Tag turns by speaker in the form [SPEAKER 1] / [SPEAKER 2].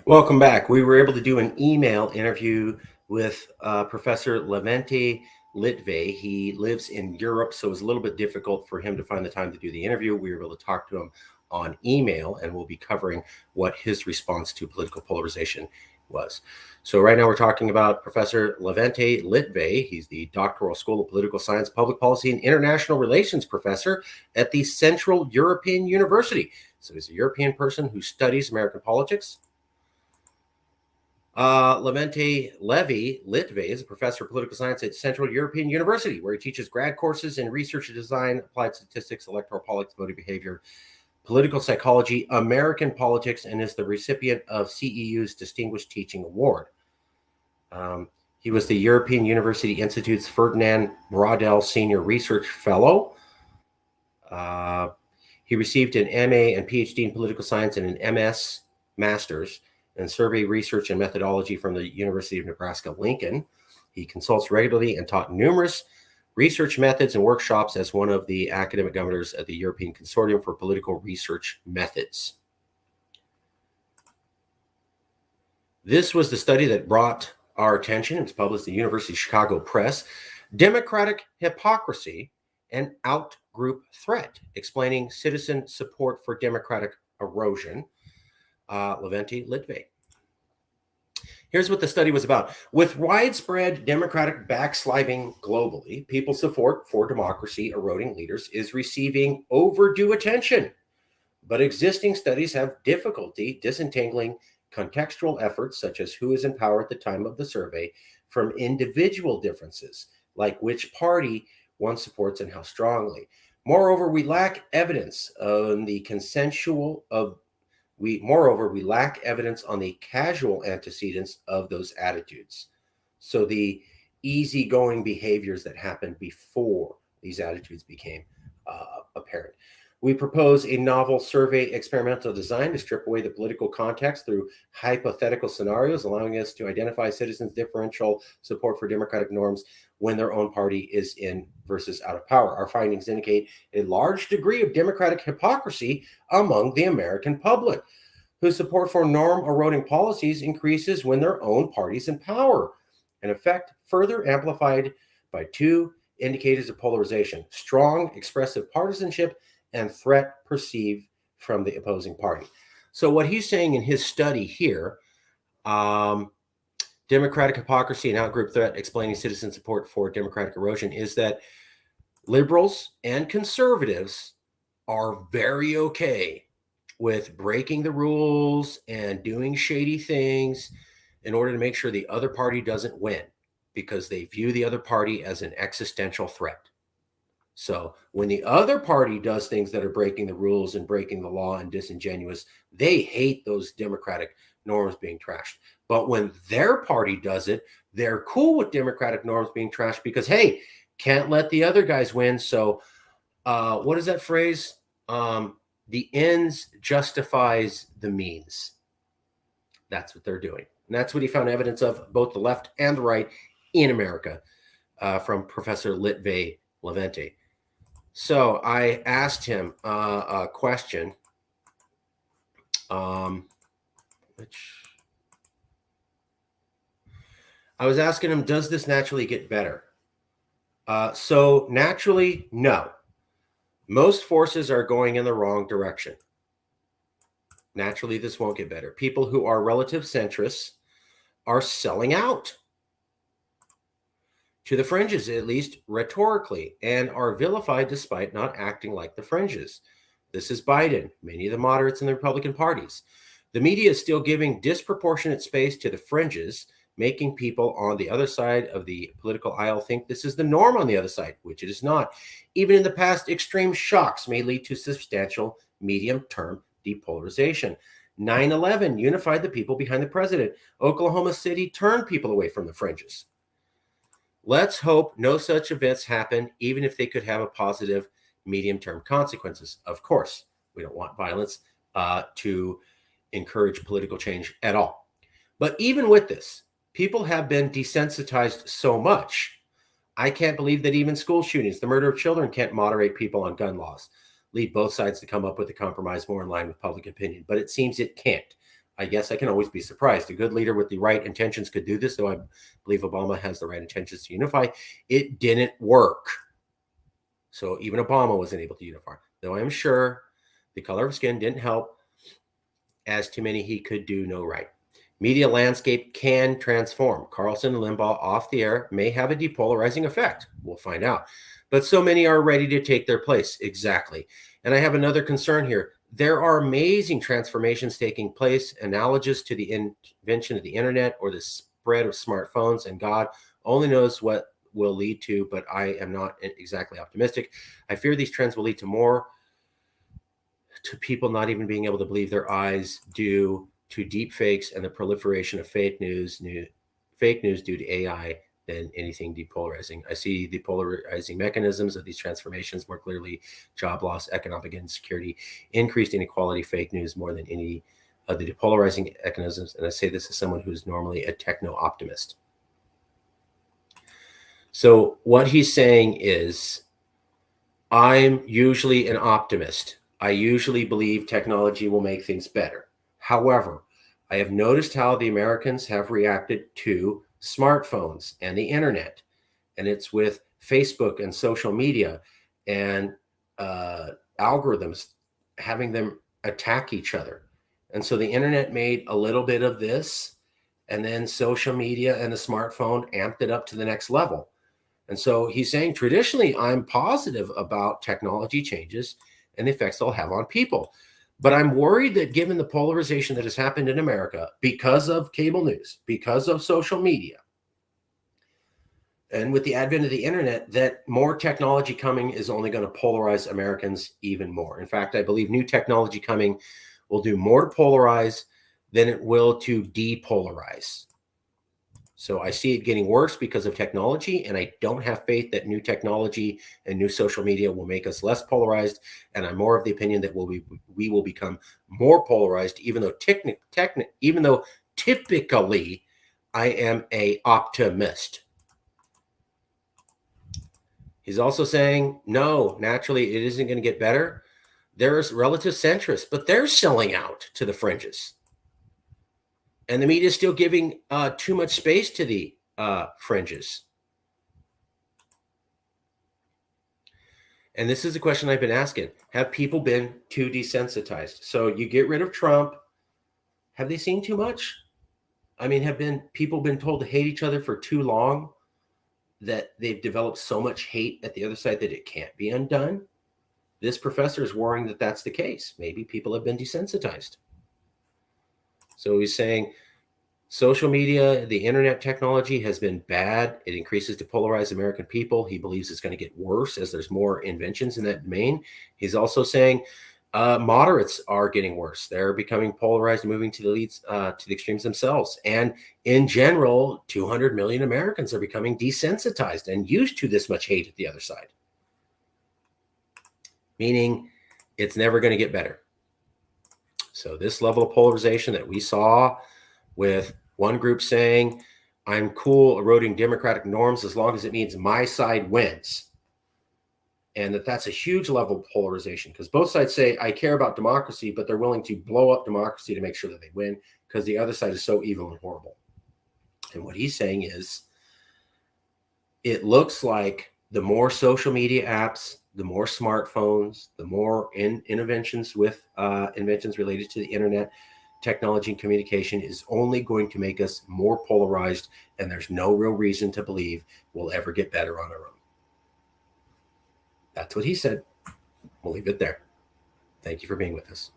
[SPEAKER 1] Welcome back. We were able to do an email interview with Professor Levente Littvay. He lives in Europe, so it was a little bit difficult for him to find the time to do the interview. We were able to talk to him on email, and we'll be covering what his response to political polarization was. So right now we're talking about Professor Levente Littvay. He's the Doctoral School of Political Science, Public Policy, and International Relations professor at the Central European University. So he's a European person who studies American politics. Levente Littvay is a professor of political science at Central European University, where he teaches grad courses in research and design, applied statistics, electoral politics, voting behavior, political psychology, American politics, and is the recipient of CEU's Distinguished Teaching Award. He was the European University Institute's Ferdinand Braudel Senior Research Fellow. He received an MA and PhD in political science and an MS Master's and survey research and methodology from the University of Nebraska-Lincoln. He consults regularly and taught numerous research methods and workshops as one of the academic governors at the European Consortium for Political Research Methods. This was the study that brought our attention. It was published in the University of Chicago Press. Democratic Hypocrisy and Out-Group Threat, explaining citizen support for democratic erosion. Levente Littvay. Here's what the study was about. With widespread democratic backsliding globally, people's support for democracy eroding leaders is receiving overdue attention. But existing studies have difficulty disentangling contextual efforts, such as who is in power at the time of the survey, from individual differences, like which party one supports and how strongly. Moreover, we lack evidence on the we lack evidence on the casual antecedents of those attitudes. So the easygoing behaviors that happened before these attitudes became apparent. We propose a novel survey experimental design to strip away the political context through hypothetical scenarios, allowing us to identify citizens' differential support for democratic norms when their own party is in versus out of power. Our findings indicate a large degree of democratic hypocrisy among the American public, whose support for norm-eroding policies increases when their own party's in power, an effect further amplified by two indicators of polarization: strong expressive partisanship and threat perceived from the opposing party. So what he's saying in his study here, democratic hypocrisy and outgroup threat, explaining citizen support for democratic erosion, is that liberals and conservatives are very okay with breaking the rules and doing shady things in order to make sure the other party doesn't win, because they view the other party as an existential threat. So when the other party does things that are breaking the rules and breaking the law and disingenuous, they hate those democratic norms being trashed. But when their party does it, they're cool with democratic norms being trashed because, hey, can't let the other guys win. So what is that phrase? The ends justifies the means. That's what they're doing. And that's what he found evidence of, both the left and the right in America, from Professor Littvay Levente. So I asked him a question, which I was asking him, does this naturally get better? So naturally, no. Most forces are going in the wrong direction. Naturally, this won't get better. People who are relative centrists are selling out to the fringes, at least rhetorically, and are vilified despite not acting like the fringes. This is Biden, many of the moderates in the Republican parties. The media is still giving disproportionate space to the fringes, making people on the other side of the political aisle think this is the norm on the other side, which it is not. Even in the past, extreme shocks may lead to substantial medium-term depolarization. 9/11 unified the people behind the president. Oklahoma City turned people away from the fringes. Let's hope no such events happen, even if they could have a positive medium-term consequences. Of course, we don't want violence to encourage political change at all. But even with this, people have been desensitized so much. I can't believe that even school shootings, the murder of children, can't moderate people on gun laws, lead both sides to come up with a compromise more in line with public opinion. But it seems it can't. I guess I can always be surprised. A good leader with the right intentions could do this, though I believe Obama has the right intentions to unify. It didn't work. So even Obama wasn't able to unify, though I'm sure the color of skin didn't help, as too many he could do no right. Media landscape can transform. Carlson and Limbaugh off the air may have a depolarizing effect. We'll find out. But so many are ready to take their place. Exactly. And I have another concern here. There are amazing transformations taking place, analogous to the invention of the internet or the spread of smartphones, and God only knows what will lead to, but I am not exactly optimistic. I fear these trends will lead to people not even being able to believe their eyes due to deep fakes and the proliferation of fake news due to AI than anything depolarizing. I see the polarizing mechanisms of these transformations more clearly: job loss, economic insecurity, increased inequality, fake news more than any of the depolarizing mechanisms. And I say this as someone who's normally a techno-optimist. So what he's saying is, I'm usually an optimist. I usually believe technology will make things better. However, I have noticed how the Americans have reacted to smartphones and the internet, and it's with Facebook and social media and algorithms having them attack each other. And so the internet made a little bit of this, and then social media and the smartphone amped it up to the next level. And so he's saying, traditionally, I'm positive about technology changes and the effects they'll have on people. But I'm worried that given the polarization that has happened in America because of cable news, because of social media, and with the advent of the internet, that more technology coming is only going to polarize Americans even more. In fact, I believe new technology coming will do more to polarize than it will to depolarize. So I see it getting worse because of technology, and I don't have faith that new technology and new social media will make us less polarized. And I'm more of the opinion that we will become more polarized, even though typically I am a optimist. He's also saying, no, naturally it isn't going to get better. There's relative centrists, but they're selling out to the fringes. And the media is still giving too much space to the fringes. And this is a question I've been asking. Have people been too desensitized? So you get rid of Trump. Have they seen too much? I mean, have people been told to hate each other for too long that they've developed so much hate at the other side that it can't be undone? This professor is worrying that that's the case. Maybe people have been desensitized. So he's saying social media, the internet technology has been bad. It increases to polarize American people. He believes it's going to get worse as there's more inventions in that domain. He's also saying moderates are getting worse. They're becoming polarized, moving to the leads, to the extremes themselves. And in general, 200 million Americans are becoming desensitized and used to this much hate at the other side. Meaning it's never going to get better. So this level of polarization that we saw with one group saying, I'm cool eroding democratic norms as long as it means my side wins. And that's a huge level of polarization, because both sides say, I care about democracy, but they're willing to blow up democracy to make sure that they win because the other side is so evil and horrible. And what he's saying is, it looks like the more social media apps, the more smartphones, the more inventions with inventions related to the internet, technology and communication is only going to make us more polarized, and there's no real reason to believe we'll ever get better on our own. That's what he said. We'll leave it there. Thank you for being with us.